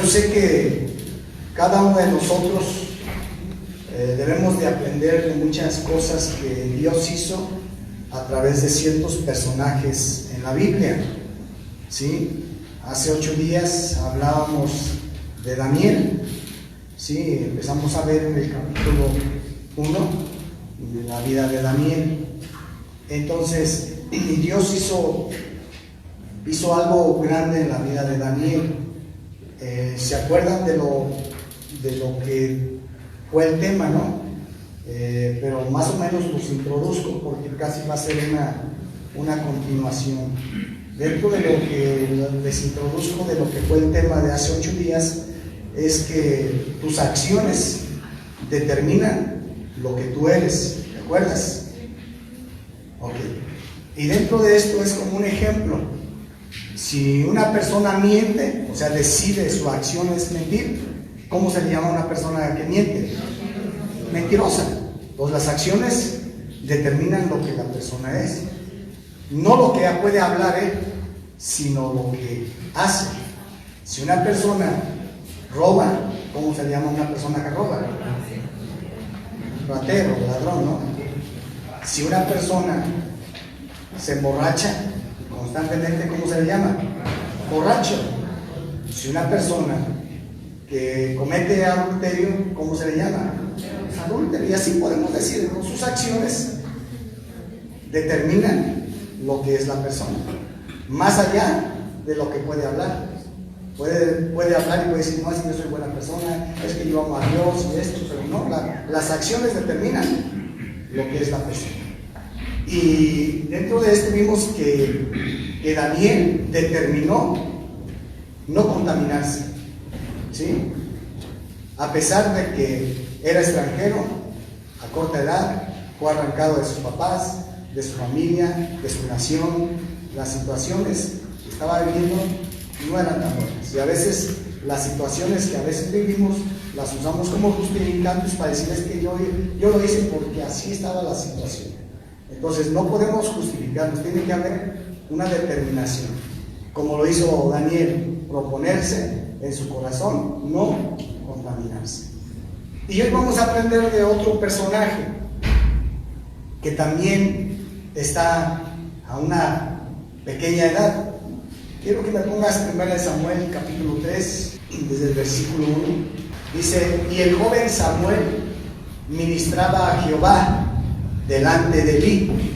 sé que cada uno de nosotros debemos de aprender de muchas cosas que Dios hizo a través de ciertos personajes en la Biblia, ¿sí? Hace 8 días hablábamos de Daniel, ¿sí? Empezamos a ver en el capítulo 1 de la vida de Daniel. Entonces, Dios hizo algo grande en la vida de Daniel. ¿Se acuerdan de lo que fue el tema, no? Pero más o menos los introduzco porque casi va a ser una continuación. Dentro de lo que les introduzco de lo que fue el tema de hace 8 días, es que tus acciones determinan lo que tú eres, ¿te acuerdas? Ok. Y dentro de esto es como un ejemplo. Si una persona miente, o sea, decide, su acción es mentir, ¿cómo se le llama a una persona que miente? Mentirosa. Pues las acciones determinan lo que la persona es. No lo que puede hablar él, sino lo que hace. Si una persona roba, ¿cómo se llama a una persona que roba? Ratero, ladrón, ¿no? Si una persona se emborracha constantemente, ¿cómo se le llama? Borracho. Si una persona que comete adulterio, ¿cómo se le llama? Adúltero. Y así podemos decir, ¿no? Sus acciones determinan lo que es la persona, más allá de lo que puede hablar. Puede hablar y puede decir, no, es que yo soy buena persona, es que yo amo a Dios y esto, pero no, las acciones determinan lo que es la persona. Y dentro de esto vimos que Daniel determinó no contaminarse, ¿sí? A pesar de que era extranjero, a corta edad, fue arrancado de sus papás, de su familia, de su nación. Las situaciones que estaba viviendo no eran tan buenas. Y a veces las situaciones que a veces vivimos las usamos como justificantes para decirles que yo lo hice porque así estaba la situación. Entonces no podemos justificarnos, tiene que haber una determinación, como lo hizo Daniel, proponerse en su corazón no contaminarse. Y hoy vamos a aprender de otro personaje que también está a una pequeña edad. Quiero que me pongas 1 Samuel capítulo 3, desde el versículo 1. Dice: y el joven Samuel ministraba a Jehová delante de Elí,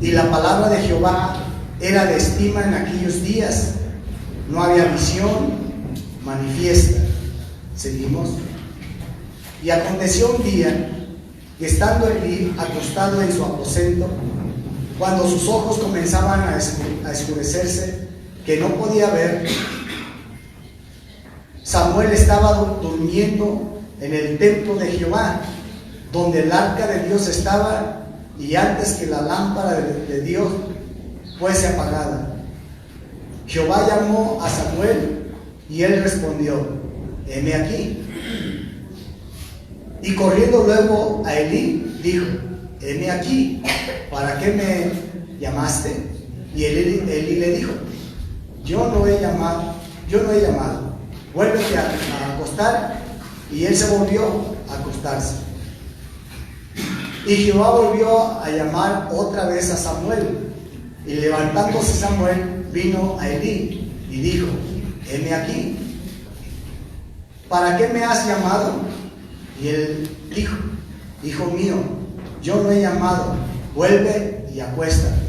y la palabra de Jehová era de estima en aquellos días, no había visión manifiesta. Seguimos. Y aconteció un día que, estando Elí acostado en su aposento, cuando sus ojos comenzaban a escurecerse, que no podía ver, Samuel estaba durmiendo en el templo de Jehová, donde el arca de Dios estaba, y antes que la lámpara de Dios fuese apagada. Jehová llamó a Samuel, y él respondió: heme aquí. Y corriendo luego a Elí, dijo: heme aquí, ¿para qué me llamaste? Y Elí le dijo: yo no he llamado, vuélvete a acostar. Y él se volvió a acostarse. Y Jehová volvió a llamar otra vez a Samuel. Y levantándose Samuel, vino a Elí y dijo: heme aquí, ¿para qué me has llamado? Y él dijo: hijo mío, yo no he llamado, vuelve y acuéstate.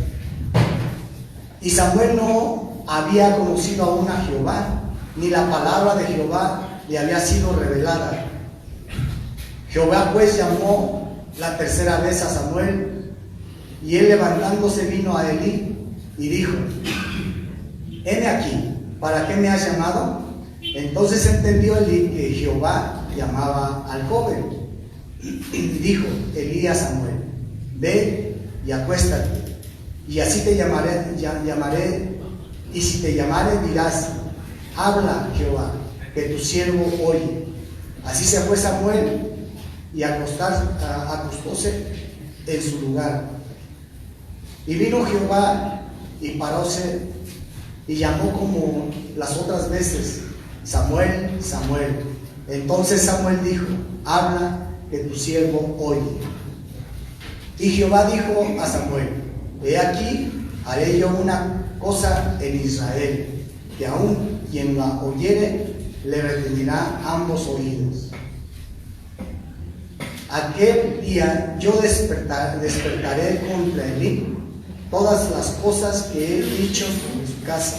Y Samuel no había conocido aún a Jehová, ni la palabra de Jehová le había sido revelada. Jehová pues llamó la tercera vez a Samuel, y él levantándose vino a Elí y dijo: heme aquí, ¿para qué me has llamado? Entonces entendió Elí que Jehová llamaba al joven. Y dijo Elí a Samuel: ve y acuéstate, y así te llamaré, y si te llamare dirás: habla Jehová, que tu siervo oye. Así se fue Samuel y acostóse en su lugar. Y vino Jehová y paróse y llamó como las otras veces, Samuel, Samuel. Entonces Samuel dijo: habla, que tu siervo oye. Y Jehová dijo a Samuel: he aquí, haré yo una cosa en Israel, que aun quien la oyere le retenerá ambos oídos. Aquel día yo despertaré contra Elí todas las cosas que he dicho en su casa,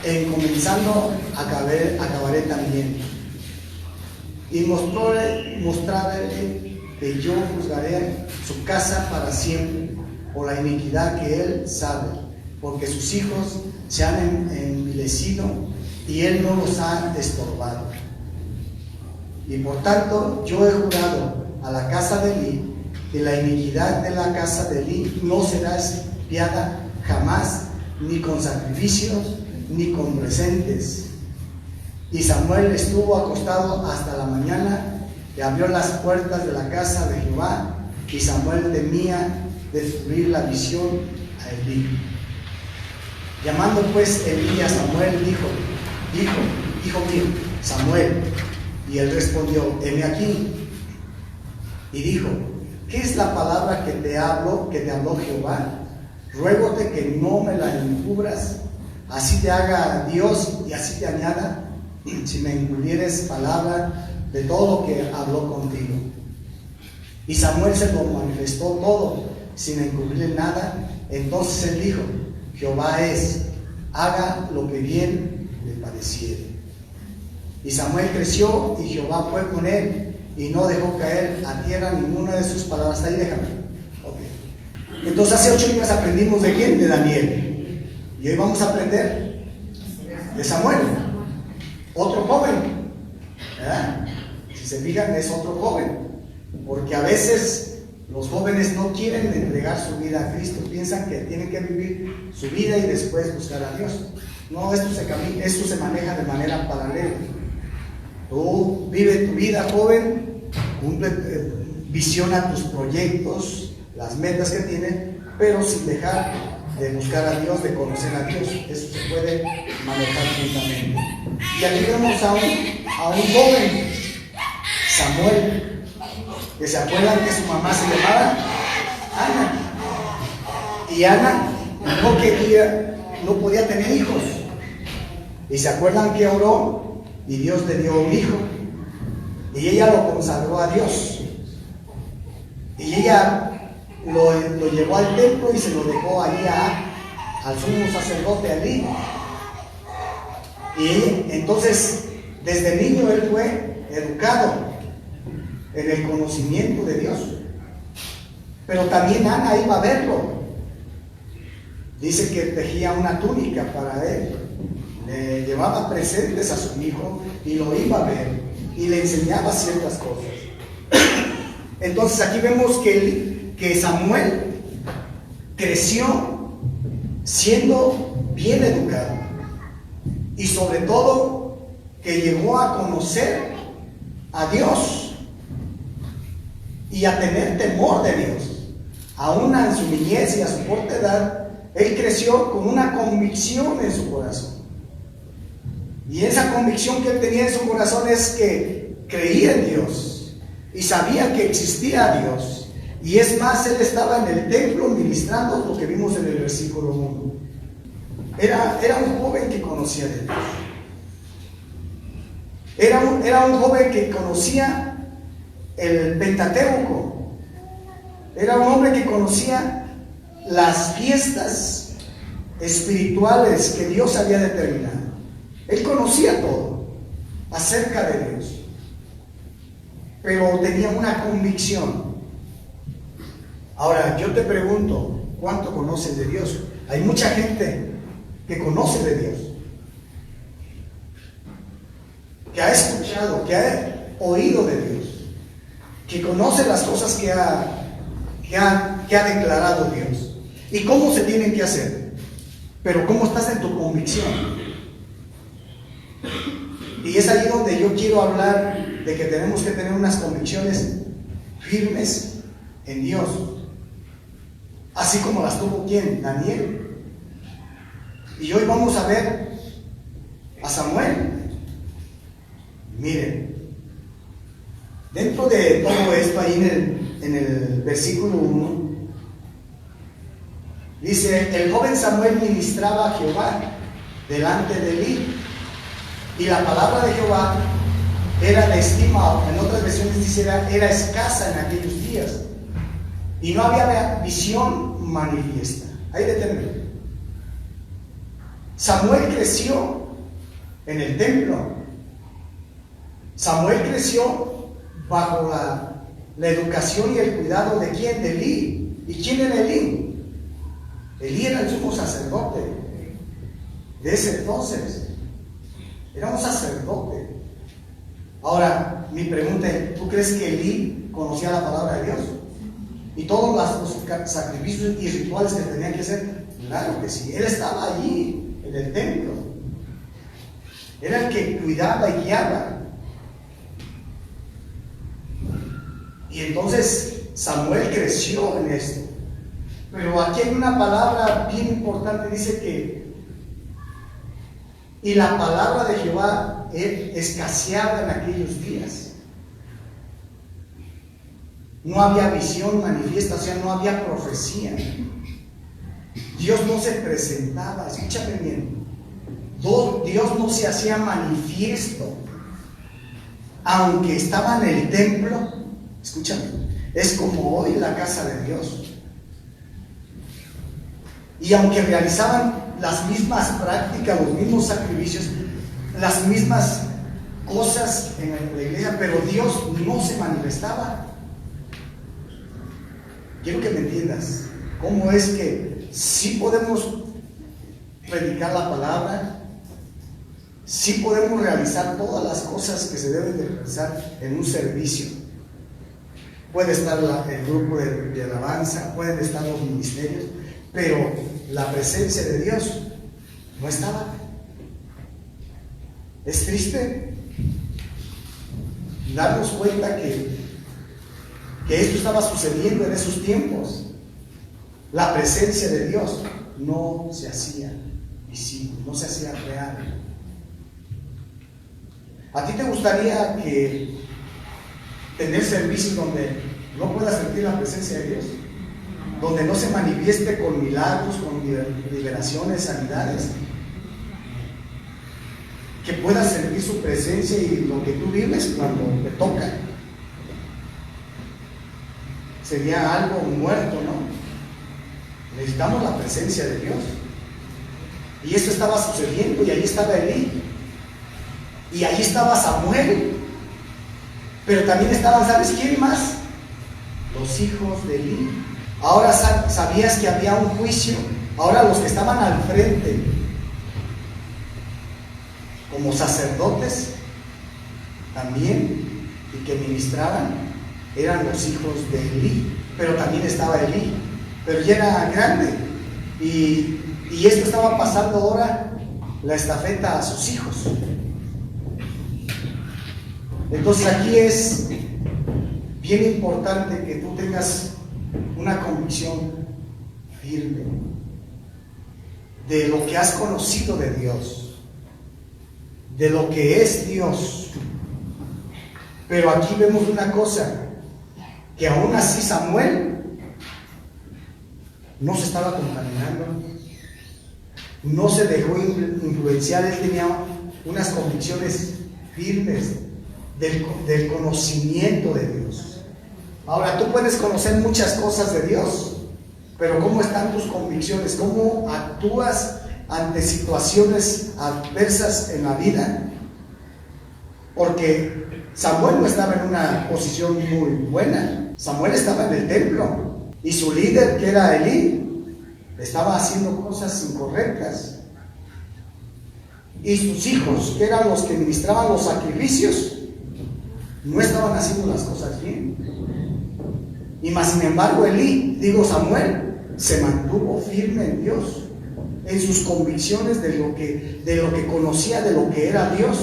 en comenzando acabaré también. Y mostraré que yo juzgaré su casa para siempre por la iniquidad que él sabe, porque sus hijos se han envilecido y él no los ha estorbado. Y por tanto yo he jurado a la casa de Elí que la iniquidad de la casa de Elí no será expiada jamás, ni con sacrificios ni con presentes. Y Samuel estuvo acostado hasta la mañana y abrió las puertas de la casa de Jehová, y Samuel temía descubrir la visión a Elí. Llamando pues Elí a Samuel, dijo: hijo mío, Samuel. Y él respondió: heme aquí. Y dijo: ¿qué es la palabra que te habló Jehová? Ruégote que no me la encubras, así te haga Dios y así te añada, si me encubrieres palabra de todo lo que habló contigo. Y Samuel se lo manifestó todo, sin encubrirle nada. Entonces él dijo: Jehová es, haga lo que bien le pareciere. Y Samuel creció, y Jehová fue con él, y no dejó caer a tierra ninguna de sus palabras. Ahí déjame. Okay. Entonces hace 8 días aprendimos ¿de quién? De Daniel. Y hoy vamos a aprender de Samuel, otro joven. ¿Verdad? Si se fijan, es otro joven. Porque a veces los jóvenes no quieren entregar su vida a Cristo, piensan que tienen que vivir su vida y después buscar a Dios. No, esto se maneja de manera paralela. Tú vive tu vida, joven, cumple, visiona tus proyectos, las metas que tienes, pero sin dejar de buscar a Dios, de conocer a Dios. Eso se puede manejar juntamente. Y aquí vemos a un joven, Samuel, que se acuerdan que su mamá se llamaba Ana. Y Ana no podía tener hijos. Y se acuerdan que oró y Dios le dio un hijo. Y ella lo consagró a Dios. Y ella lo llevó al templo y se lo dejó allí al sumo sacerdote allí. Y entonces, desde niño él fue educado en el conocimiento de Dios. Pero también Ana iba a verlo. Dice que tejía una túnica para él, le llevaba presentes a su hijo y lo iba a ver y le enseñaba ciertas cosas. Entonces aquí vemos que Samuel creció siendo bien educado y sobre todo que llegó a conocer a Dios y a tener temor de Dios. Aún en su niñez y a su corta edad, él creció con una convicción en su corazón. Y esa convicción que él tenía en su corazón es que creía en Dios y sabía que existía Dios. Y es más, él estaba en el templo ministrando, lo que vimos en el versículo 1. Era un joven que conocía de Dios. Era un joven que conocía el Pentateuco. Era un hombre que conocía las fiestas espirituales que Dios había determinado. Él conocía todo acerca de Dios, pero tenía una convicción. Ahora, yo te pregunto, ¿cuánto conocen de Dios? Hay mucha gente que conoce de Dios, que ha escuchado, que ha oído de Dios, que conoce las cosas que ha declarado Dios y cómo se tienen que hacer. Pero ¿cómo estás en tu convicción? Y es ahí donde yo quiero hablar de que tenemos que tener unas convicciones firmes en Dios, así como las tuvo ¿quién? Daniel. Y hoy vamos a ver a Samuel, Miren, dentro de todo esto, ahí en el versículo 1, dice: el joven Samuel ministraba a Jehová delante de Elí, y la palabra de Jehová era de estima, en otras versiones dice era escasa en aquellos días, y no había visión manifiesta. Ahí determina. Samuel creció en el templo. Samuel creció bajo la educación y el cuidado de ¿quién? De Elí. ¿Y quién era Elí? Elí era el sumo sacerdote de ese entonces. Era un sacerdote. Ahora, mi pregunta es: ¿tú crees que Elí conocía la palabra de Dios? Y todos los sacrificios y rituales que tenían que hacer. Claro que sí. Él estaba allí en el templo. Era el que cuidaba y guiaba. Y entonces Samuel creció en esto. Pero aquí hay una palabra bien importante. Dice que y la palabra de Jehová escaseaba en aquellos días. No había visión manifiesta, o sea, no había profecía. Dios no se presentaba, escúchame bien. Dios no se hacía manifiesto. Aunque estaba en el templo, escúchame, es como hoy la casa de Dios. Y aunque realizaban las mismas prácticas, los mismos sacrificios, las mismas cosas en la iglesia, pero Dios no se manifestaba. Quiero que me entiendas cómo es que sí podemos predicar la palabra, sí podemos realizar todas las cosas que se deben de realizar en un servicio. Puede estar el grupo de alabanza, pueden estar los ministerios, pero la presencia de Dios no estaba. Es triste darnos cuenta que esto estaba sucediendo en esos tiempos. La presencia de Dios no se hacía visible, no se hacía real. ¿A ti te gustaría tener servicios donde no puedas sentir la presencia de Dios? Donde no se manifieste con milagros, con liberaciones, sanidades. Que puedas sentir su presencia y lo que tú vives cuando te toca. Sería algo muerto, ¿no? Necesitamos la presencia de Dios. Y esto estaba sucediendo, y ahí estaba Elí. Y ahí estaba Samuel. Pero también estaban, ¿sabes quién más? Los hijos de Elí. Ahora sabías que había un juicio. Ahora los que estaban al frente como sacerdotes también y que ministraban eran los hijos de Elí. Pero también estaba Elí, pero ya era grande, y esto estaba pasando ahora la estafeta a sus hijos. Entonces aquí es bien importante que tú tengas una convicción firme de lo que has conocido de Dios, de lo que es Dios. Pero aquí vemos una cosa, que aún así Samuel no se estaba contaminando, no se dejó influenciar. Él tenía unas convicciones firmes del conocimiento de Dios. Ahora, tú puedes conocer muchas cosas de Dios, pero ¿cómo están tus convicciones? ¿Cómo actúas ante situaciones adversas en la vida? Porque Samuel no estaba en una posición muy buena. Samuel estaba en el templo y su líder, que era Elí, estaba haciendo cosas incorrectas. Y sus hijos, que eran los que ministraban los sacrificios, no estaban haciendo las cosas bien. Y más sin embargo Samuel se mantuvo firme en Dios, en sus convicciones de lo que conocía, de lo que era Dios,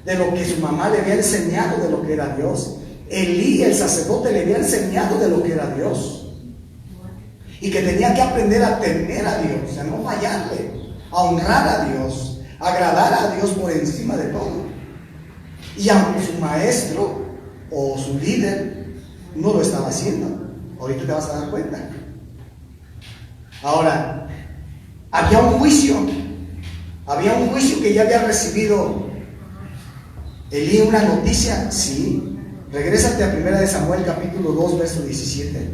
de lo que su mamá le había enseñado de lo que era Dios. Elí, el sacerdote, le había enseñado de lo que era Dios, y que tenía que aprender a temer a Dios, a no fallarle, a honrar a Dios, a agradar a Dios por encima de todo. Y aunque su maestro o su líder no lo estaba haciendo, ahorita te vas a dar cuenta. Ahora, había un juicio que ya había recibido Elí, una noticia, sí. Regrésate a 1 Samuel capítulo 2, verso 17.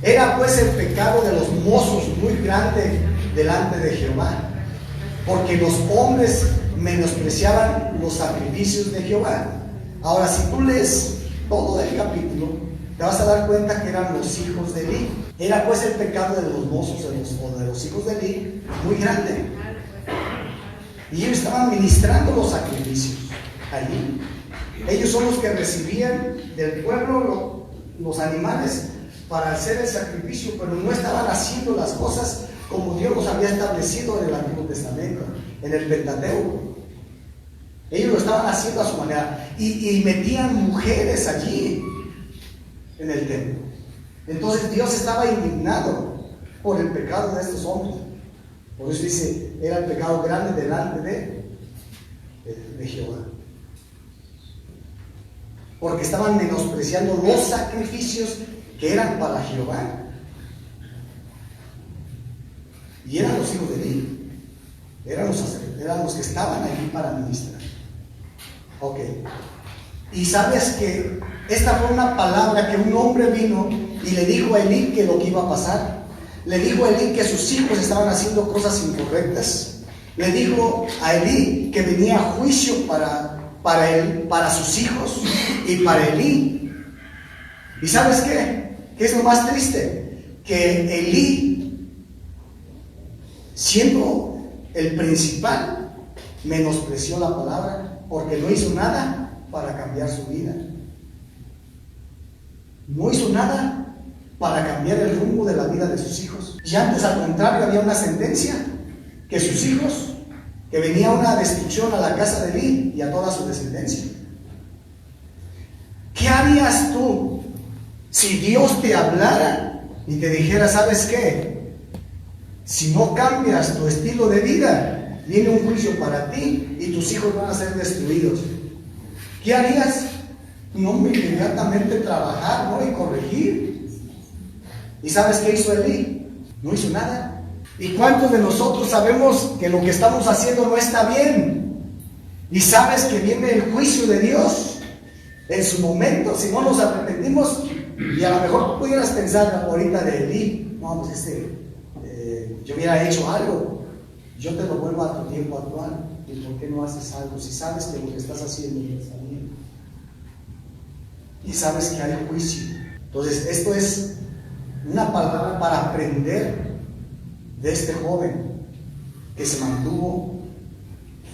Era pues el pecado de los mozos muy grande delante de Jehová, porque los hombres menospreciaban los sacrificios de Jehová. Ahora, si tú lees todo el capítulo, te vas a dar cuenta que eran los hijos de Elí. Era pues el pecado de los mozos o de los hijos de Elí muy grande. Y ellos estaban ministrando los sacrificios allí. Ellos son los que recibían del pueblo los animales para hacer el sacrificio, pero no estaban haciendo las cosas como Dios los había establecido en el Antiguo Testamento, en el Pentateuco. Ellos lo estaban haciendo a su manera y metían mujeres allí en el templo. Entonces Dios estaba indignado por el pecado de estos hombres. Por eso dice, era el pecado grande delante de Jehová. Porque estaban menospreciando los sacrificios que eran para Jehová. Y eran los hijos de Elí. Eran los que estaban allí para ministrar. Ok. Y sabes que esta fue una palabra que un hombre vino y le dijo a Elí que lo que iba a pasar. Le dijo a Elí que sus hijos estaban haciendo cosas incorrectas. Le dijo a Elí que venía juicio para sus hijos y para Elí. ¿Y sabes qué? ¿Qué es lo más triste? Que Elí, siendo el principal, menospreció la palabra porque no hizo nada para cambiar su vida. No hizo nada para cambiar el rumbo de la vida de sus hijos. Y antes, al contrario, había una sentencia que sus hijos, que venía una destrucción a la casa de Elí y a toda su descendencia. ¿Qué harías tú si Dios te hablara y te dijera, ¿sabes qué? Si no cambias tu estilo de vida, viene un juicio para ti y tus hijos van a ser destruidos? ¿Qué harías? No, inmediatamente trabajar, ¿no? Y corregir. ¿Y sabes qué hizo Elí? No hizo nada. ¿Y cuántos de nosotros sabemos que lo que estamos haciendo no está bien? Y sabes que viene el juicio de Dios en su momento, si no nos arrepentimos. Y a lo mejor pudieras pensar ahorita de Elí, no, pues yo hubiera hecho algo, yo te lo vuelvo a tu tiempo actual. ¿Y por qué no haces algo? Si sabes que lo que estás haciendo no está bien. Y sabes que hay juicio. Entonces, esto es una palabra para aprender de este joven que se mantuvo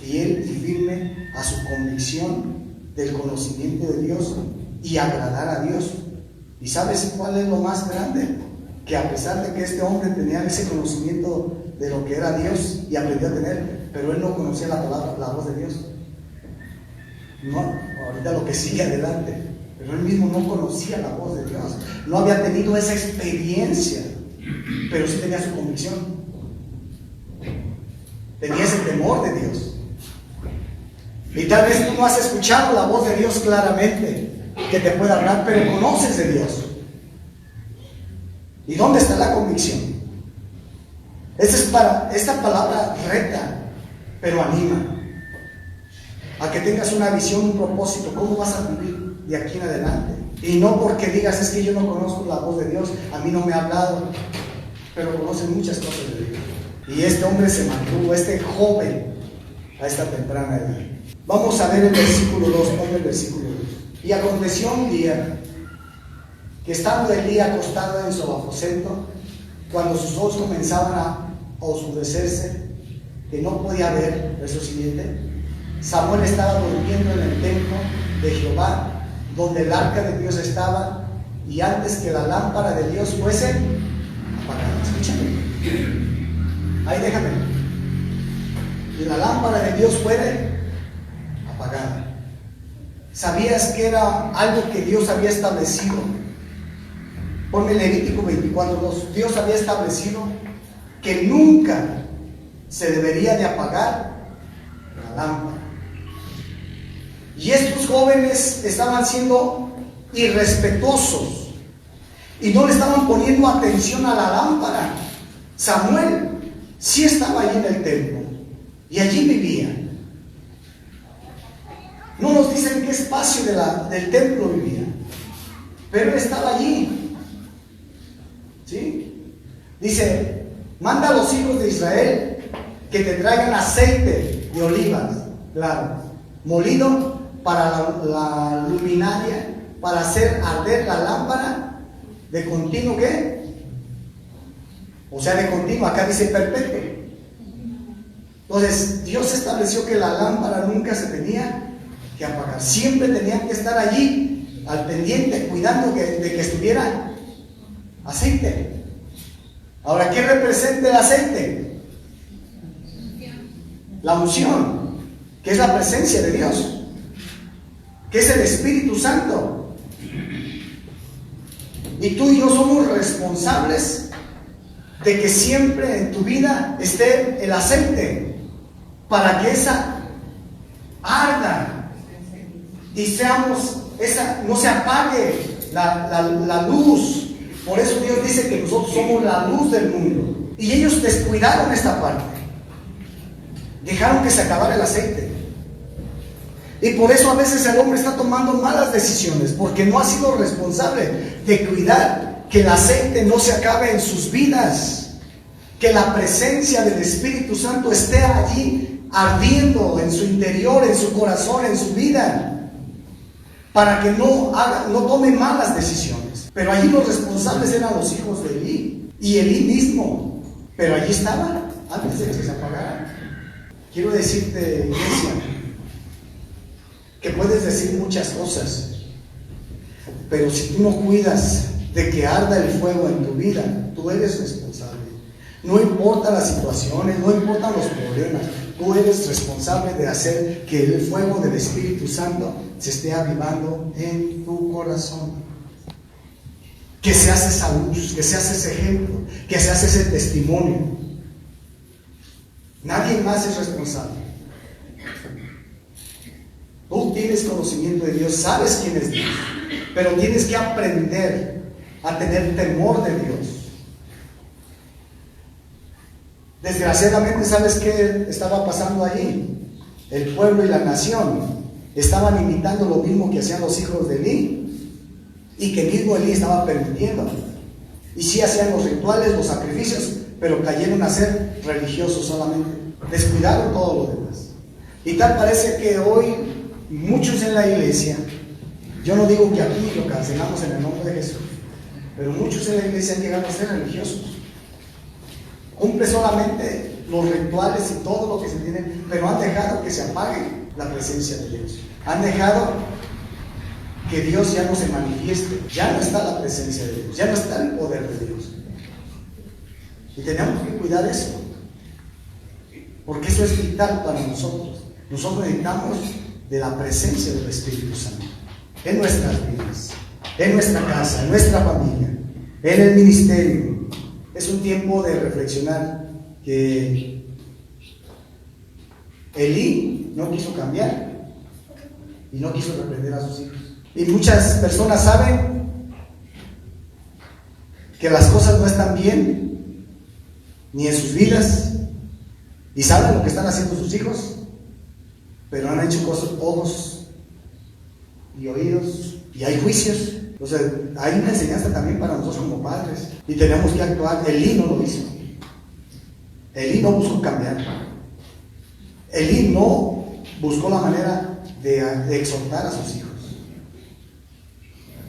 fiel y firme a su convicción del conocimiento de Dios y agradar a Dios. ¿Y sabes cuál es lo más grande? Que a pesar de que este hombre tenía ese conocimiento de lo que era Dios y aprendió a tener, pero él no conocía la palabra, la voz de Dios. No, ahorita lo que sigue adelante, pero él mismo no conocía la voz de Dios, no había tenido esa experiencia, pero sí tenía su convicción, tenía ese temor de Dios. Y tal vez tú no has escuchado la voz de Dios claramente, que te pueda hablar, pero conoces de Dios. ¿Y dónde está la convicción? Esta palabra reta, pero anima a que tengas una visión, un propósito, cómo vas a vivir de aquí en adelante. Y no porque digas, es que yo no conozco la voz de Dios, a mí no me ha hablado, pero conoces muchas cosas de Dios. Y este hombre se mantuvo, este joven, a esta temprana edad. Vamos a ver el versículo 2, ponme el versículo 2. Y aconteció un día que estando Elí acostado en su aposento, cuando sus ojos comenzaban a oscurecerse, que no podía ver, verso siguiente, Samuel estaba durmiendo en el templo de Jehová, donde el arca de Dios estaba, y antes que la lámpara de Dios fuese apagada. Escúchame. Ahí déjame. Y la lámpara de Dios fuere apagada. ¿Sabías que era algo que Dios había establecido? Ponme Levítico 24:2. Dios había establecido que nunca se debería de apagar la lámpara. Y estos jóvenes estaban siendo irrespetuosos y no le estaban poniendo atención a la lámpara. Samuel sí estaba allí en el templo y allí vivía. No nos dicen qué espacio del templo vivía, pero él estaba allí. ¿Sí? Dice: manda a los hijos de Israel que te traigan aceite de olivas, claro, molido para la luminaria, para hacer arder la lámpara de continuo, ¿qué? O sea, de continuo, acá dice perpetuo. Entonces, Dios estableció que la lámpara nunca se tenía que apagar. Siempre tenían que estar allí, al pendiente, cuidando de que estuviera aceite. Ahora, ¿qué representa el aceite? La unción, que es la presencia de Dios, que es el Espíritu Santo. Y tú y yo somos responsables de que siempre en tu vida esté el aceite, para que esa arda y seamos, no se apague la luz. Por eso Dios dice que nosotros somos la luz del mundo. Y ellos descuidaron esta parte, dejaron que se acabara el aceite. Y por eso a veces el hombre está tomando malas decisiones, porque no ha sido responsable de cuidar que el aceite no se acabe en sus vidas, que la presencia del Espíritu Santo esté allí ardiendo en su interior, en su corazón, en su vida, para que no tome malas decisiones. Pero allí los responsables eran los hijos de Elí y Elí mismo, pero allí estaba antes de que se apagara. Quiero decirte, iglesia, que puedes decir muchas cosas, pero si tú no cuidas de que arda el fuego en tu vida, tú eres responsable. No importa las situaciones, no importan los problemas, tú eres responsable de hacer que el fuego del Espíritu Santo se esté avivando en tu corazón. Que seas esa luz, que seas ese ejemplo, que seas ese testimonio. Nadie más es responsable. Tú tienes conocimiento de Dios, sabes quién es Dios, pero tienes que aprender a tener temor de Dios. Desgraciadamente, ¿sabes qué estaba pasando allí? El pueblo y la nación estaban imitando lo mismo que hacían los hijos de Elí, y que mismo Elí estaba permitiendo. Y sí hacían los rituales, los sacrificios, pero cayeron a ser religiosos solamente. Descuidaron todo lo demás. Y tal parece que hoy muchos en la iglesia, yo no digo que aquí lo cancelamos en el nombre de Jesús, pero muchos en la iglesia han llegado a ser religiosos. Cumple solamente los rituales y todo lo que se tiene, pero han dejado que se apague la presencia de Dios. Han dejado que Dios ya no se manifieste. Ya no está la presencia de Dios, ya no está el poder de Dios. Y tenemos que cuidar eso, porque eso es vital para nosotros. Nosotros necesitamos de la presencia del Espíritu Santo en nuestras vidas, en nuestra casa, en nuestra familia, en el ministerio. Es un tiempo de reflexionar que Elí no quiso cambiar y no quiso reprender a sus hijos. Y muchas personas saben que las cosas no están bien ni en sus vidas y saben lo que están haciendo sus hijos, pero han hecho cosas, ojos y oídos, y hay juicios. O sea, hay una enseñanza también para nosotros como padres, y tenemos que actuar. Elí no lo hizo. Elí no buscó cambiar. Elí no buscó la manera de exhortar a sus hijos,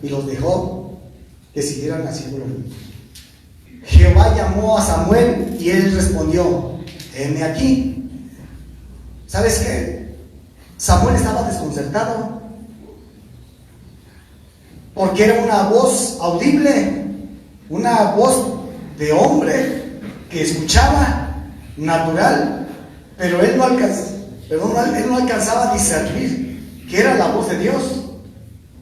y los dejó que siguieran haciendo lo mismo. Jehová llamó a Samuel y él respondió: heme aquí. ¿Sabes qué? Samuel estaba desconcertado, porque era una voz audible, una voz de hombre que escuchaba, natural, pero él no alcanzaba a discernir que era la voz de Dios.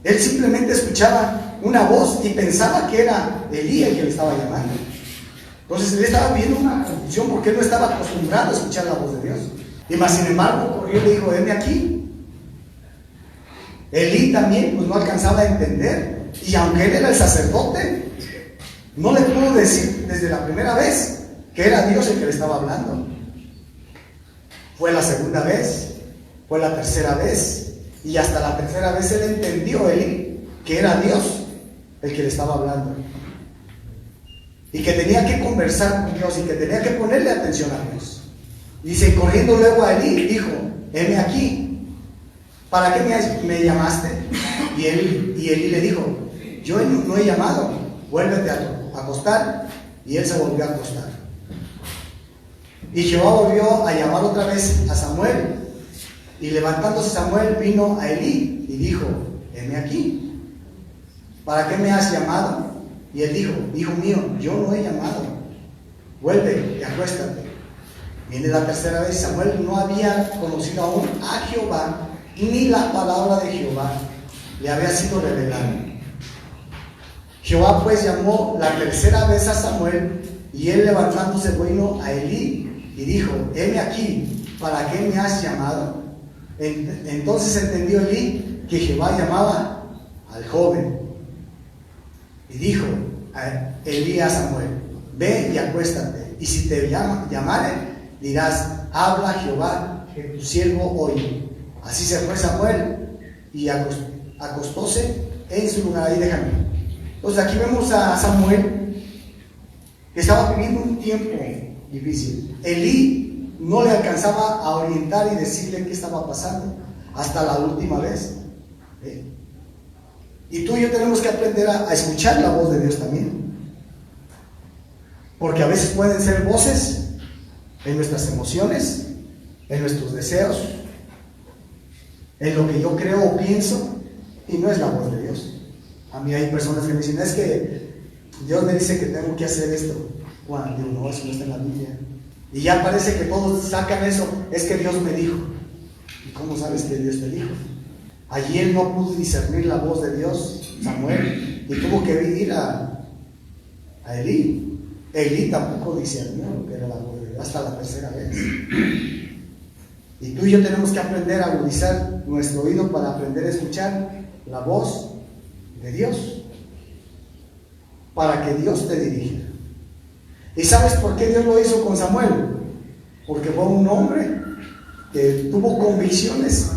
Él simplemente escuchaba una voz y pensaba que era Elí el que le estaba llamando. Entonces él estaba viendo una confusión, porque él no estaba acostumbrado a escuchar la voz de Dios. Y más sin embargo corrió y le dijo: heme aquí. Elí también pues no alcanzaba a entender, y aunque él era el sacerdote, no le pudo decir desde la primera vez que era Dios el que le estaba hablando. Fue la segunda vez, fue la tercera vez, y hasta la tercera vez él entendió, Elí, que era Dios el que le estaba hablando, y que tenía que conversar con Dios, y que tenía que ponerle atención a Dios. Dice, corriendo luego a Elí, dijo, heme aquí, ¿para qué me llamaste? Y Elí le dijo, yo no he llamado, vuélvete a acostar. Y él se volvió a acostar. Y Jehová volvió a llamar otra vez a Samuel, y levantándose Samuel vino a Elí y dijo, heme aquí, ¿para qué me has llamado? Y él dijo, hijo mío, yo no he llamado, vuelve y acuéstate. Viene la tercera vez. Samuel no había conocido aún a Jehová, ni la palabra de Jehová le había sido revelada. Jehová pues llamó la tercera vez a Samuel, y él levantándose vino a Elí y dijo, heme aquí, ¿para qué me has llamado? Entonces entendió Elí que Jehová llamaba al joven, y dijo a Elí a Samuel, ve y acuéstate, y si te llamare, dirás, habla Jehová, que tu siervo oye. Así se fue Samuel y acostóse en su lugar. Ahí déjame. Entonces aquí vemos a Samuel, que estaba viviendo un tiempo difícil. Elí no le alcanzaba a orientar y decirle qué estaba pasando hasta la última vez. Y tú y yo tenemos que aprender a escuchar la voz de Dios también, porque a veces pueden ser voces en nuestras emociones, en nuestros deseos, en lo que yo creo o pienso, y no es la voz de Dios. A mí hay personas que me dicen, es que Dios me dice que tengo que hacer esto. Bueno, digo, no, eso no está en la Biblia. Y ya parece que todos sacan eso, es que Dios me dijo. ¿Y cómo sabes que Dios te dijo? Allí él no pudo discernir la voz de Dios, Samuel, y tuvo que ir a Elí. Elí tampoco discernió lo que era la voz de Dios hasta la tercera vez. Y tú y yo tenemos que aprender a agudizar nuestro oído para aprender a escuchar la voz de Dios, para que Dios te dirija. ¿Y sabes por qué Dios lo hizo con Samuel? Porque fue un hombre que tuvo convicciones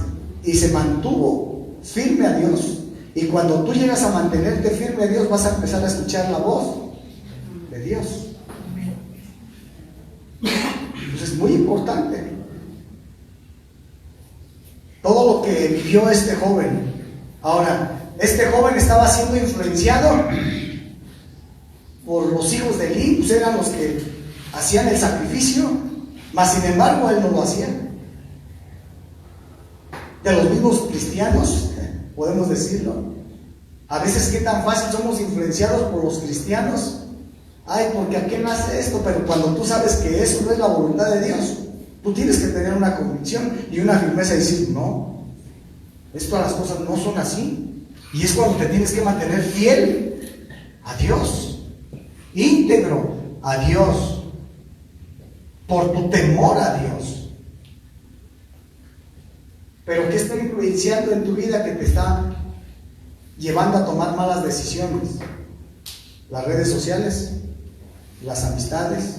y se mantuvo firme a Dios. Y cuando tú llegas a mantenerte firme a Dios, vas a empezar a escuchar la voz de Dios. Entonces es muy importante todo lo que vivió este joven. Ahora, este joven estaba siendo influenciado por los hijos de Elí, pues eran los que hacían el sacrificio, mas sin embargo él no lo hacía. De los mismos cristianos, podemos decirlo. A veces qué tan fácil somos influenciados por los cristianos. Ay, porque ¿a qué nace esto? Pero cuando tú sabes que eso no es la voluntad de Dios, tú tienes que tener una convicción y una firmeza y decir, no, esto las cosas no son así. Y es cuando te tienes que mantener fiel a Dios, íntegro a Dios, por tu temor a Dios. Pero ¿qué está influenciando en tu vida que te está llevando a tomar malas decisiones? Las redes sociales, las amistades,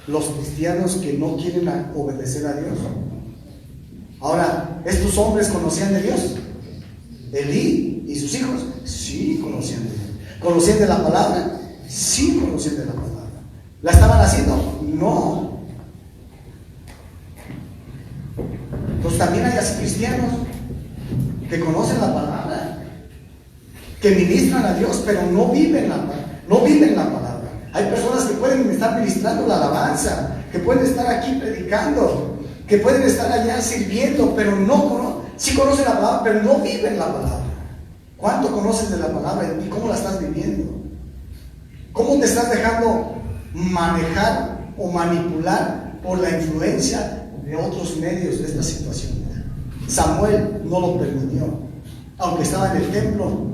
los cristianos que no quieren obedecer a Dios. Ahora, ¿estos hombres conocían de Dios? Elí y sus hijos, sí conocían de Dios. ¿Conocían de la palabra? Sí conocían de la palabra. ¿La estaban haciendo? No. Entonces también hay así cristianos que conocen la palabra, que ministran a Dios, pero no viven la palabra. Hay personas que pueden estar ministrando la alabanza, que pueden estar aquí predicando, que pueden estar allá sirviendo, pero sí conocen la palabra, pero no viven la palabra. ¿Cuánto conoces de la palabra y cómo la estás viviendo? ¿Cómo te estás dejando manejar o manipular por la influencia de otros medios de esta situación? Samuel no lo permitió, aunque estaba en el templo,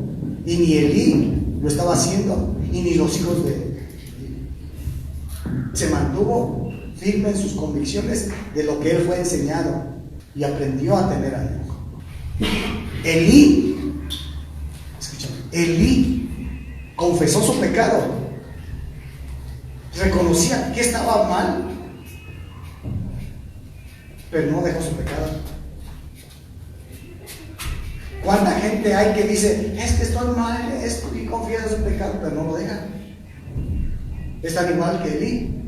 y ni Elí lo estaba haciendo, y ni los hijos de él. Se mantuvo firme en sus convicciones de lo que él fue enseñado y aprendió a temer a Dios. Elí confesó su pecado, reconocía que estaba mal, pero no dejó su pecado. ¿Cuánta gente hay que dice, es que estoy mal en esto, y confiesa su pecado, pero no lo deja? Es tan igual que Elí.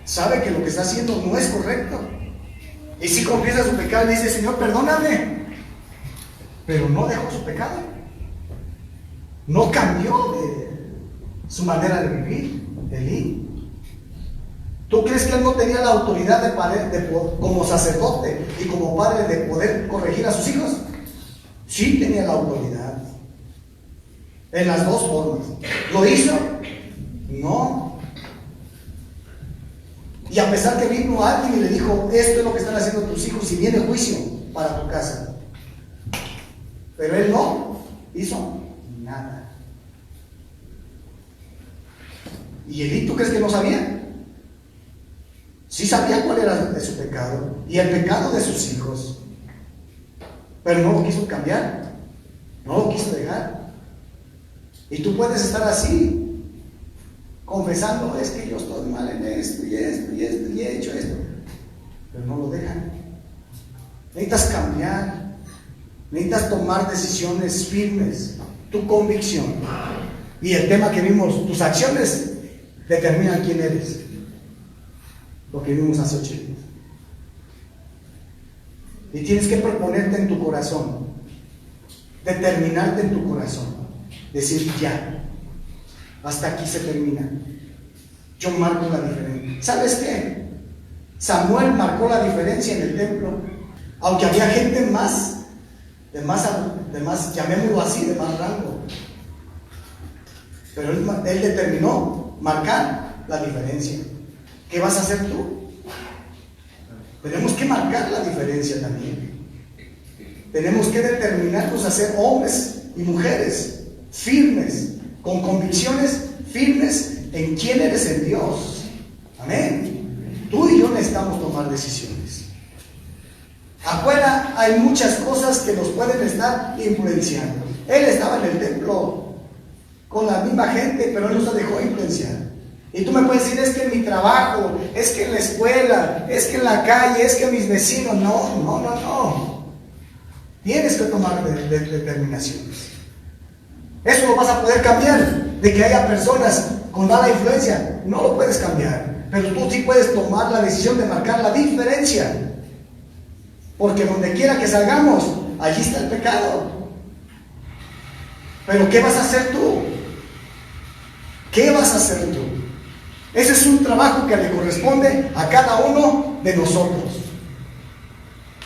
Sabe que lo que está haciendo no es correcto, y si confiesa su pecado y dice, Señor, perdóname, pero no dejó su pecado, no cambió de su manera de vivir. Elí, ¿tú crees que él no tenía la autoridad como sacerdote y como padre de poder corregir a sus hijos? Sí tenía la autoridad, en las dos formas. ¿Lo hizo? No. Y a pesar que vino alguien y le dijo, esto es lo que están haciendo tus hijos y viene juicio para tu casa, pero él no hizo nada. ¿Y Elí, tú crees que no sabía? Sí sabía cuál era de su pecado y el pecado de sus hijos, pero no lo quiso cambiar, no lo quiso dejar. Y tú puedes estar así, confesando, es que yo estoy mal en esto y esto y esto y he hecho esto, pero no lo dejan. Necesitas cambiar, necesitas tomar decisiones firmes, tu convicción. Y el tema que vimos, tus acciones determinan quién eres. Lo que vimos hace 8 días. Y tienes que proponerte en tu corazón, determinarte en tu corazón, decir ya, hasta aquí se termina. Yo marco la diferencia. ¿Sabes qué? Samuel marcó la diferencia en el templo, aunque había gente de más, llamémoslo así, de más rango. Pero él determinó marcar la diferencia. ¿Qué vas a hacer tú? Tenemos que marcar la diferencia también. Tenemos que determinarnos a ser hombres y mujeres firmes, con convicciones firmes en quién eres en Dios. Amén. Tú y yo necesitamos tomar decisiones. Afuera hay muchas cosas que nos pueden estar influenciando. Él estaba en el templo con la misma gente, pero él no se dejó influenciar. Y tú me puedes decir, es que en mi trabajo, es que en la escuela, es que en la calle, es que mis vecinos. No. Tienes que tomar determinaciones. Eso lo vas a poder cambiar. De que haya personas con mala influencia, no lo puedes cambiar. Pero tú sí puedes tomar la decisión de marcar la diferencia. Porque donde quiera que salgamos, allí está el pecado. Pero ¿qué vas a hacer tú? ¿Qué vas a hacer tú? Ese es un trabajo que le corresponde a cada uno de nosotros.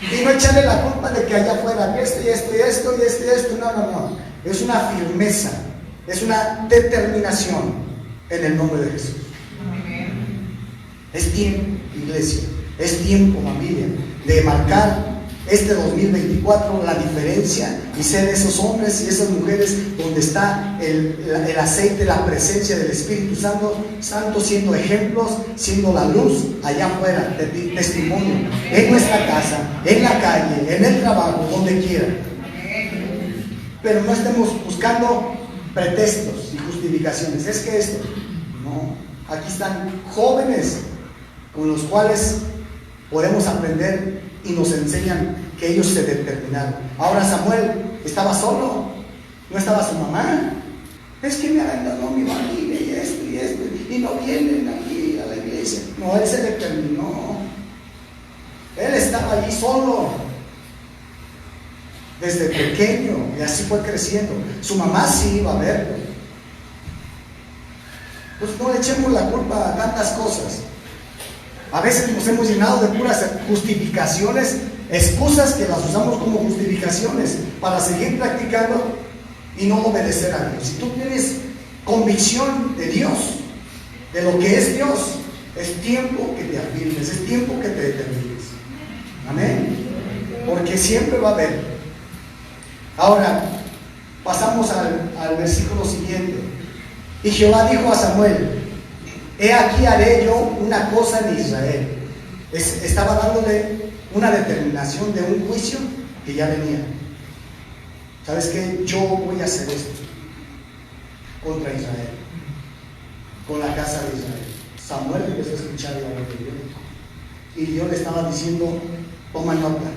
Y no echarle la culpa de que allá afuera esto y esto y esto y esto y esto. No. Es una firmeza, es una determinación en el nombre de Jesús. Es tiempo, iglesia, es tiempo, familia, de marcar este 2024 la diferencia y ser esos hombres y esas mujeres donde está el aceite, la presencia del Espíritu Santo siendo ejemplos, siendo la luz allá afuera, de testimonio, en nuestra casa, en la calle, en el trabajo, donde quiera. Pero no estemos buscando pretextos y justificaciones. Es que esto, no, aquí están jóvenes con los cuales podemos aprender y nos enseñan que ellos se determinaron. Ahora Samuel estaba solo, no estaba su mamá. Es que me abandonó mi familia y esto, y no vienen aquí a la iglesia. No, él se determinó. Él estaba allí solo desde pequeño y así fue creciendo. Su mamá sí iba a verlo. Pues no le echemos la culpa a tantas cosas. A veces nos hemos llenado de puras justificaciones, excusas que las usamos como justificaciones para seguir practicando y no obedecer a Dios. Si tú tienes convicción de Dios, de lo que es Dios, es tiempo que te afirmes, es tiempo que te determines. Amén. Porque siempre va a haber. Ahora, pasamos al versículo siguiente. Y Jehová dijo a Samuel: he aquí haré yo una cosa en Israel. Estaba dándole una determinación de un juicio que ya venía. ¿Sabes qué? Yo voy a hacer esto contra Israel, con la casa de Israel. Samuel empezó a escuchar la voz de Dios y Dios le estaba diciendo: toma nota,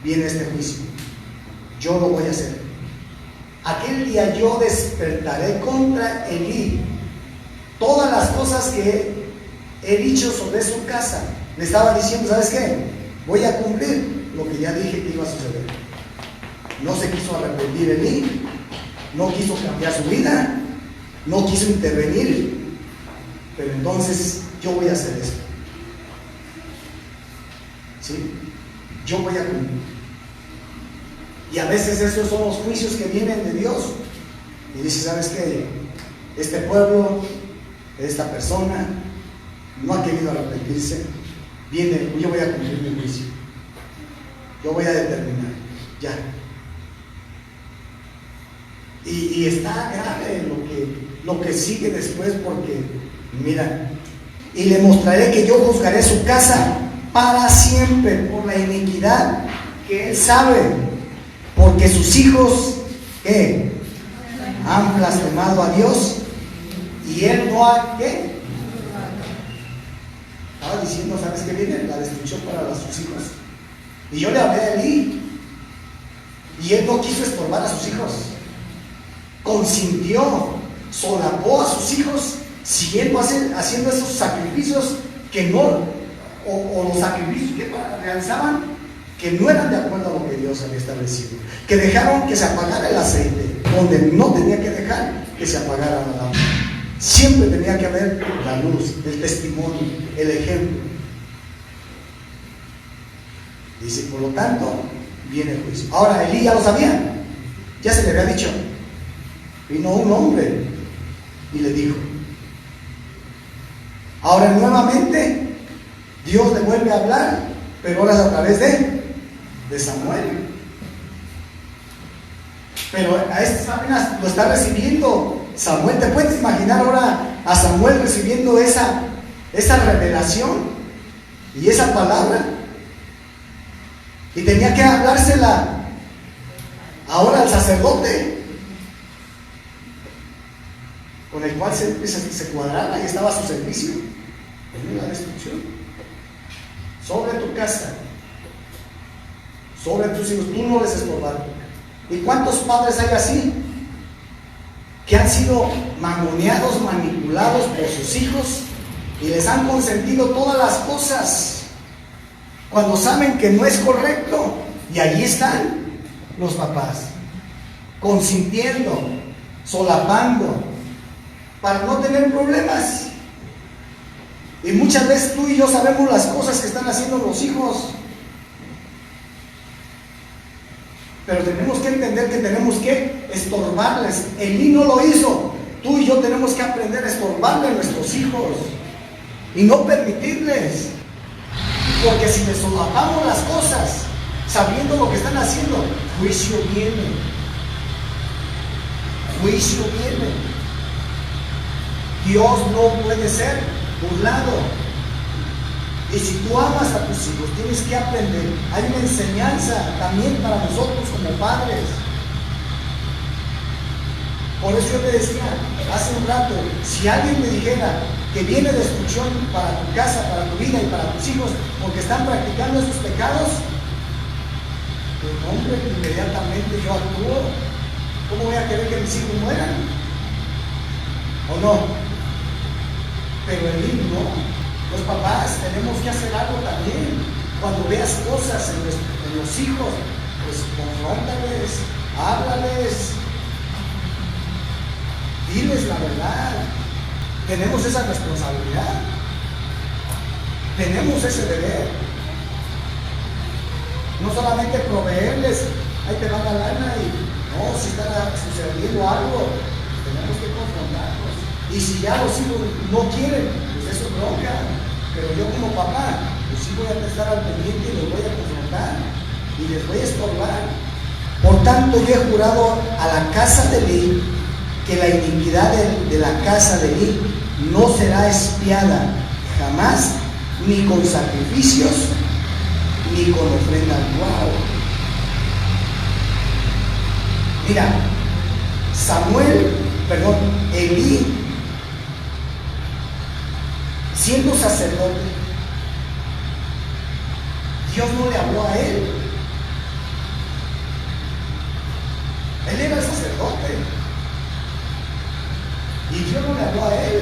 viene este juicio, yo lo voy a hacer. Aquel día yo despertaré contra Elí todas las cosas que he dicho sobre su casa. Le estaba diciendo: ¿sabes qué? Voy a cumplir lo que ya dije que iba a suceder. No se quiso arrepentir Elí, no quiso cambiar su vida, no quiso intervenir, pero entonces yo voy a hacer esto. ¿Sí? Yo voy a cumplir. Y a veces esos son los juicios que vienen de Dios. Y dice: ¿sabes qué? Este pueblo, esta persona, no ha querido arrepentirse. Viene, yo voy a cumplir mi juicio. Yo voy a determinar. Ya. Y está grave lo que sigue después, porque, mira, y le mostraré que yo juzgaré su casa para siempre por la iniquidad que él sabe, porque sus hijos ¿qué? Han blasfemado a Dios y él no ha ¿qué? Estaba diciendo: ¿sabes qué viene? La destrucción para sus hijos. Y yo le hablé a Elí y él no quiso estorbar a sus hijos, consintió, solapó a sus hijos, siguiendo haciendo esos sacrificios que no, o los sacrificios que realizaban, que no eran de acuerdo a lo que Dios había establecido, que dejaron que se apagara el aceite donde no tenía que dejar que se apagara la lámpara. Siempre tenía que haber la luz, el testimonio, el ejemplo. Dice: por lo tanto, viene el juicio. Ahora, Elí ya lo sabía, ya se le había dicho. Vino un hombre y le dijo. Ahora nuevamente Dios le vuelve a hablar, pero ahora a través de Samuel. Pero a este apenas lo está recibiendo Samuel. ¿Te puedes imaginar ahora a Samuel recibiendo esa revelación y esa palabra? Y tenía que hablársela ahora al sacerdote, con el cual se cuadraba y estaba a su servicio. Venía la destrucción sobre tu casa, sobre tus hijos. Tú no les estorbaste. ¿Y cuántos padres hay así? Que han sido mangoneados, manipulados por sus hijos y les han consentido todas las cosas cuando saben que no es correcto. Y allí están los papás, consintiendo, solapando, para no tener problemas. Y muchas veces tú y yo sabemos las cosas que están haciendo los hijos, pero tenemos que entender que tenemos que estorbarles. Elí no lo hizo. Tú y yo tenemos que aprender a estorbarle a nuestros hijos y no permitirles, porque si les solapamos las cosas sabiendo lo que están haciendo, juicio viene. Juicio viene. Dios no puede ser burlado. Y si tú amas a tus hijos, tienes que aprender. Hay una enseñanza también para nosotros como padres. Por eso yo te decía hace un rato, si alguien me dijera que viene destrucción para tu casa, para tu vida y para tus hijos, porque están practicando esos pecados, pues hombre, inmediatamente yo actúo. ¿Cómo voy a querer que mis hijos mueran? ¿O no? Pero el niño no. Los papás tenemos que hacer algo también. Cuando veas cosas en los hijos, pues confróntales, háblales, diles la verdad. Tenemos esa responsabilidad, tenemos ese deber. No solamente proveerles, ahí te van la lana, y no, si está sucediendo algo, tenemos que confrontarlos. Y si ya los hijos no quieren, pues eso es bronca. Pero yo como papá, pues sí voy a estar al pendiente y los voy a confrontar y les voy a estorbar. Por tanto, yo he jurado a la casa de Elí que la iniquidad de la casa de Elí no será expiada jamás, ni con sacrificios, ni con ofrenda al guau. Mira, Elí, siendo sacerdote, Dios no le habló a él. Él era el sacerdote y Dios no le habló a él.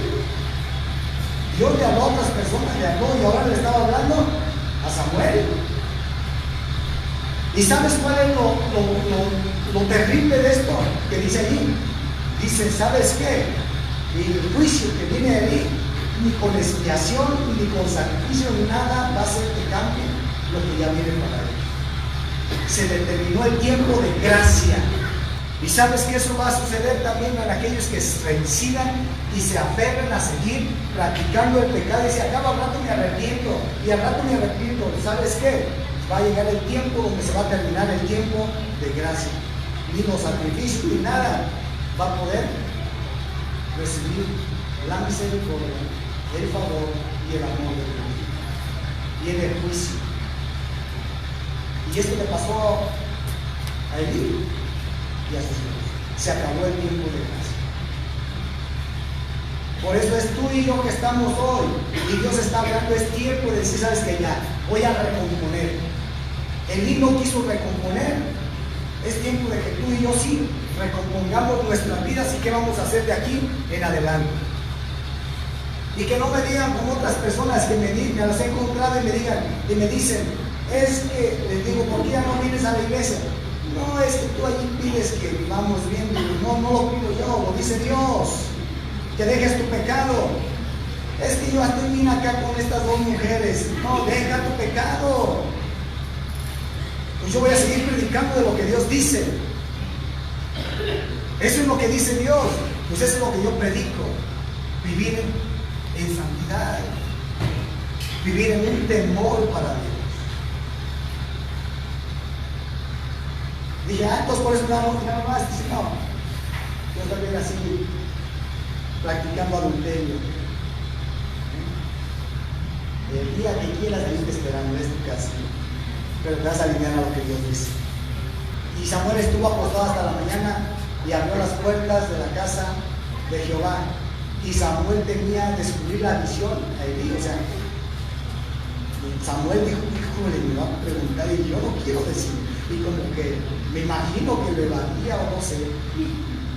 Dios le habló a otras personas, le habló y ahora le estaba hablando a Samuel. ¿Y sabes cuál es lo terrible de esto que dice allí? Dice, ¿sabes qué? El juicio que viene de allí, ni con expiación, ni con sacrificio, ni nada va a hacer que cambie lo que ya viene para él. Se determinó el tiempo de gracia. Y sabes que eso va a suceder también en aquellos que se reincidan y se aferran a seguir practicando el pecado y dicen, acá al rato me arrepiento, y al rato me arrepiento. ¿Sabes qué? Va a llegar el tiempo donde se va a terminar el tiempo de gracia. Ni los sacrificios ni nada va a poder recibir la misericordia, el favor y el amor de Dios. Viene el juicio. Y esto le pasó a Elí y a sus hijos. Se acabó el tiempo de gracia. Por eso es tú y yo que estamos hoy. Y Dios está hablando, es tiempo de decir, sabes que ya, voy a recomponer. Elí no quiso recomponer. Es tiempo de que tú y yo sí recompongamos nuestras vidas y qué vamos a hacer de aquí en adelante. Y que no me digan como otras personas que me las he encontrado y me dicen, es que, les digo, ¿por qué ya no vienes a la iglesia? No, es que tú allí pides que vivamos bien. No lo pido yo, lo dice Dios. Que dejes tu pecado. Es que yo estoy bien acá con estas dos mujeres. No, deja tu pecado. Pues yo voy a seguir predicando de lo que Dios dice. Eso es lo que dice Dios. Pues eso es lo que yo predico. Vivir en santidad. Vivir en un temor para Dios. Dije, entonces por eso nada más. Dice, no. Yo también así, practicando adulterio. El día que quieras venir esperando, es tu casa. Pero te vas a alinear a lo que Dios dice. Y Samuel estuvo acostado hasta la mañana y abrió las puertas de la casa de Jehová. Y Samuel tenía que descubrir la visión a Elí. O sea, Samuel dijo, híjole, me va a preguntar y yo no quiero decir. Y como que me imagino que le valía o no sé,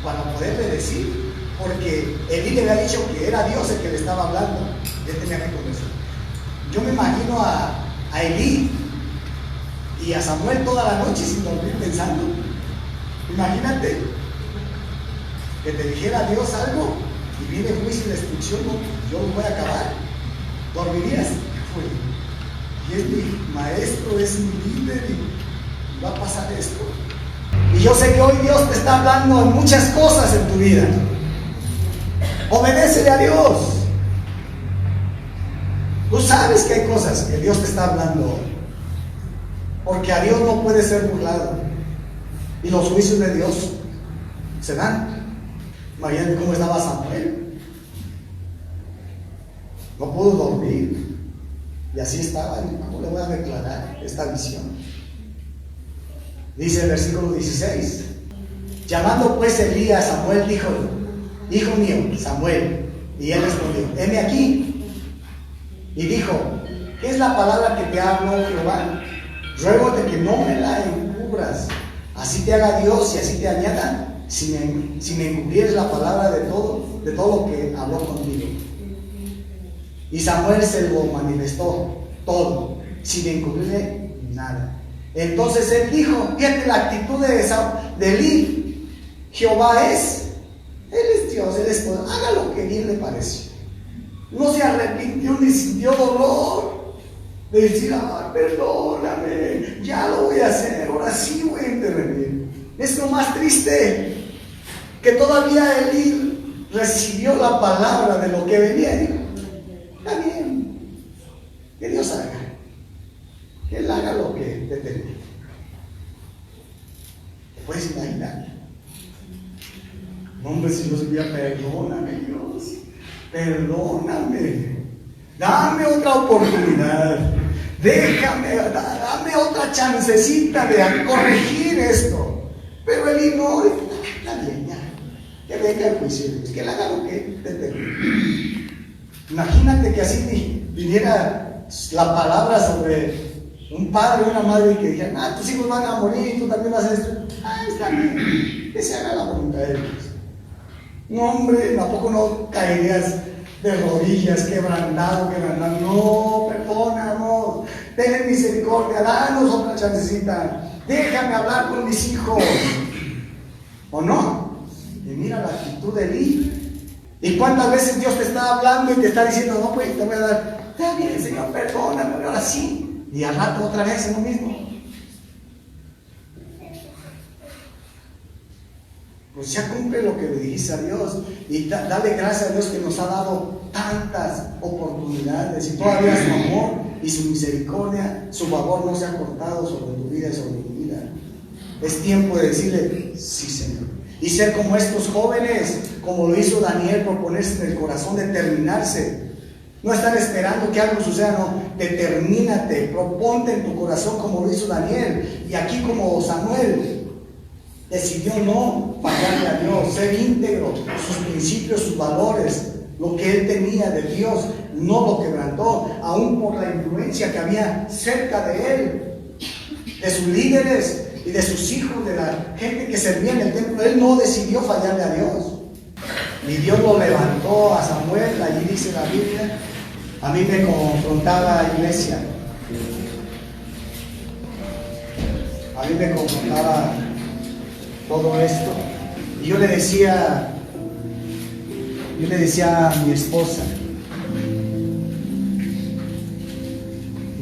para poderle decir. Porque Elí le había dicho que era Dios el que le estaba hablando. Él tenía que conversar. Yo me imagino a Elí y a Samuel toda la noche sin dormir pensando. Imagínate que te dijera Dios algo y viene juicio y destrucción, no, yo lo voy a acabar. ¿Dormirías? Y es mi maestro, es mi líder y va a pasar esto. Y yo sé que hoy Dios te está hablando en muchas cosas en tu vida. Obedécele a Dios. Tú sabes que hay cosas que Dios te está hablando hoy. Porque a Dios no puede ser burlado. Y los juicios de Dios se dan. Imagínate cómo estaba Samuel. No pudo dormir. Y así estaba. ¿Cómo le voy a declarar esta visión? Dice el versículo 16. Llamando pues Elías a Samuel, dijo: Hijo mío, Samuel. Y él respondió: heme aquí. Y dijo: ¿qué es la palabra que te habló Jehová? Ruégote que no me la encubras, así te haga Dios y así te añada, si me encubrieres la palabra de todo lo que habló contigo. Y Samuel se lo manifestó todo, sin encubrirle nada. Entonces él dijo, fíjate la actitud de Elí: Jehová él es Dios, él es poder, haga lo que bien le pareció. No se arrepintió ni sintió dolor de decir, perdóname, ya lo voy a hacer, ahora sí voy a intervenir. Es lo más triste, que todavía Elí recibió la palabra de lo que venía y dijo: está bien, que Dios haga, que Él haga lo que te tenga. ¿Te puedes imaginar? No, hombre, si yo sabía, perdóname, Dios, perdóname, dame otra oportunidad, Déjame, dame otra chancecita de corregir esto. Pero Elí no, está bien, ya. Que venga el juicio, que le haga lo que determine. Imagínate que así viniera la palabra sobre un padre o una madre y que dijeran, tus hijos van a morir y tú también vas a esto. Está bien, que se haga la voluntad de Dios. No, hombre, tampoco no caerías de rodillas, quebrantado. No, perdónanos, ten misericordia, danos otra chancecita, déjame hablar con mis hijos. ¿O no? Y mira la actitud de Elí. ¿Y cuántas veces Dios te está hablando y te está diciendo, no, pues te voy a dar, está bien, Señor, perdóname, ahora sí? Y al rato otra vez en lo mismo. Pues ya cumple lo que le dijiste a Dios y dale gracias a Dios que nos ha dado tantas oportunidades y todavía su amor y su misericordia, su favor no se ha cortado sobre tu vida y sobre mi vida. Es tiempo de decirle, sí, Señor. Y ser como estos jóvenes, como lo hizo Daniel, proponerse en el corazón, determinarse. No estar esperando que algo suceda, no, determínate, proponte en tu corazón como lo hizo Daniel. Y aquí como Samuel decidió no fallarle a Dios, ser íntegro, sus principios, sus valores, lo que él tenía de Dios, no lo quebrantó, aún por la influencia que había cerca de él, de sus líderes y de sus hijos, de la gente que servía en el templo. Él no decidió fallarle a Dios. Y Dios lo levantó a Samuel, allí dice la Biblia. A mí me confrontaba la iglesia. A mí me confrontaba todo esto. Y yo le decía a mi esposa,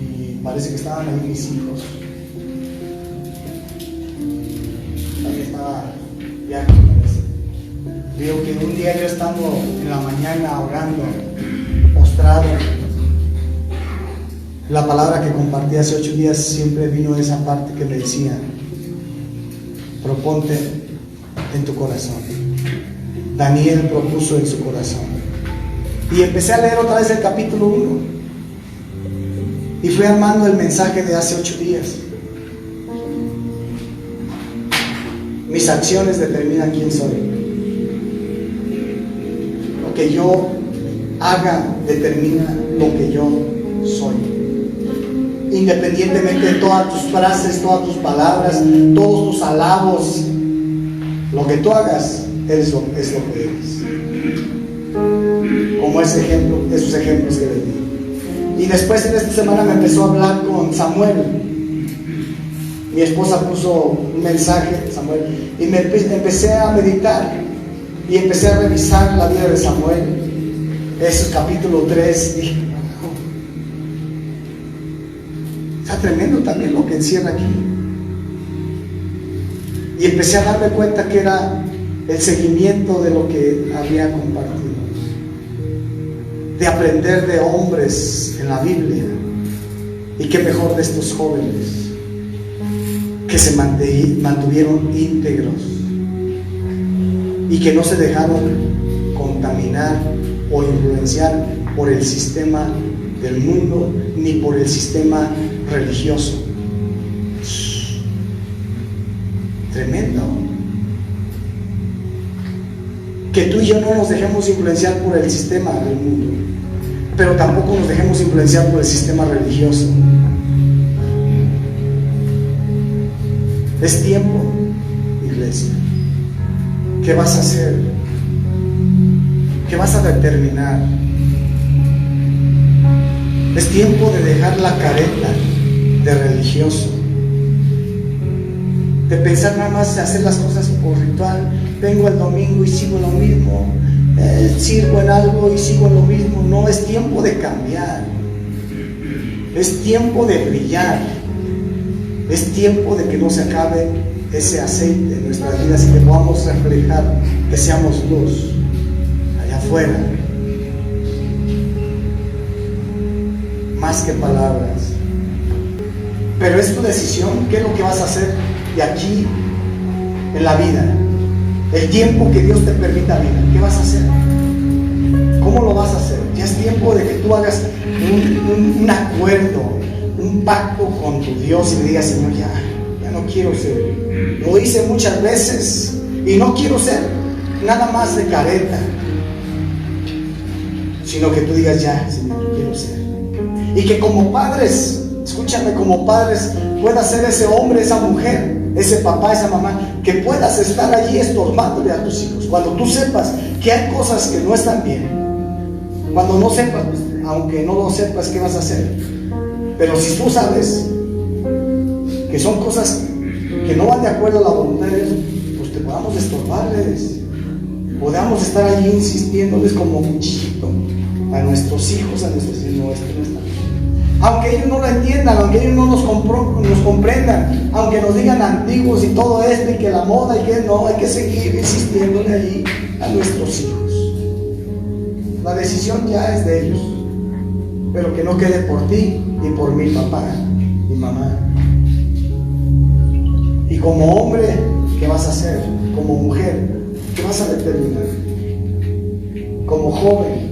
y parece que estaban ahí mis hijos. También estaba ya, digo que un día yo estando en la mañana orando, postrado, la palabra que compartí hace 8 días siempre vino de esa parte que me decía, proponte en tu corazón. Daniel propuso en su corazón. Y empecé a leer otra vez el capítulo 1. Y fui armando el mensaje de hace 8 días. Mis acciones determinan quién soy. Lo que yo haga determina lo que yo soy. Independientemente de todas tus frases, todas tus palabras, todos tus alabos, lo que tú hagas es lo que eres. Como ese ejemplo, esos ejemplos que les di. Y después en esta semana me empezó a hablar con Samuel. Mi esposa puso un mensaje, Samuel, y empecé a meditar y empecé a revisar la vida de Samuel. Ese capítulo 3, dije, está tremendo también lo que encierra aquí. Y empecé a darme cuenta que era el seguimiento de lo que había compartido, de aprender de hombres en la Biblia. Y qué mejor de estos jóvenes que se mantuvieron íntegros y que no se dejaron contaminar o influenciar por el sistema del mundo ni por el sistema religioso. Tremendo. Que tú y yo no nos dejemos influenciar por el sistema del mundo, pero tampoco nos dejemos influenciar por el sistema religioso. Es tiempo, iglesia. ¿Qué vas a hacer? ¿Qué vas a determinar? Es tiempo de dejar la careta de religioso, de pensar nada más hacer las cosas por ritual. Vengo el domingo y sigo lo mismo, sirvo en algo y sigo lo mismo. No, es tiempo de cambiar, es tiempo de brillar, es tiempo de que no se acabe ese aceite en nuestras vidas y que podamos reflejar, que seamos luz allá afuera, más que palabras. Pero es tu decisión, qué es lo que vas a hacer de aquí en la vida, el tiempo que Dios te permita vivir. ¿Qué vas a hacer? ¿Cómo lo vas a hacer? Ya es tiempo de que tú hagas un acuerdo, un un pacto con tu Dios y le digas, Señor, ya no quiero ser. Lo hice muchas veces y no quiero ser nada más de careta, sino que tú digas, ya, Señor, quiero ser. Y que como padres, escúchame, como padres, puedas ser ese hombre, esa mujer, ese papá, esa mamá, que puedas estar allí estorbándole a tus hijos. Cuando tú sepas que hay cosas que no están bien, cuando no sepas, pues, aunque no lo sepas, ¿qué vas a hacer? Pero si tú sabes que son cosas que no van de acuerdo a la voluntad de Dios, pues te podamos estorbarles, podamos estar allí insistiéndoles como cuchillito a nuestros hijos, a nuestros hijos, aunque ellos no lo entiendan, aunque ellos no nos comprendan, aunque nos digan antiguos y todo esto y que la moda y que no, hay que seguir insistiéndole allí a nuestros hijos. La decisión ya es de ellos, pero que no quede por ti y por mi papá y mamá. Y como hombre, ¿qué vas a hacer? Como mujer, ¿qué vas a determinar? Como joven,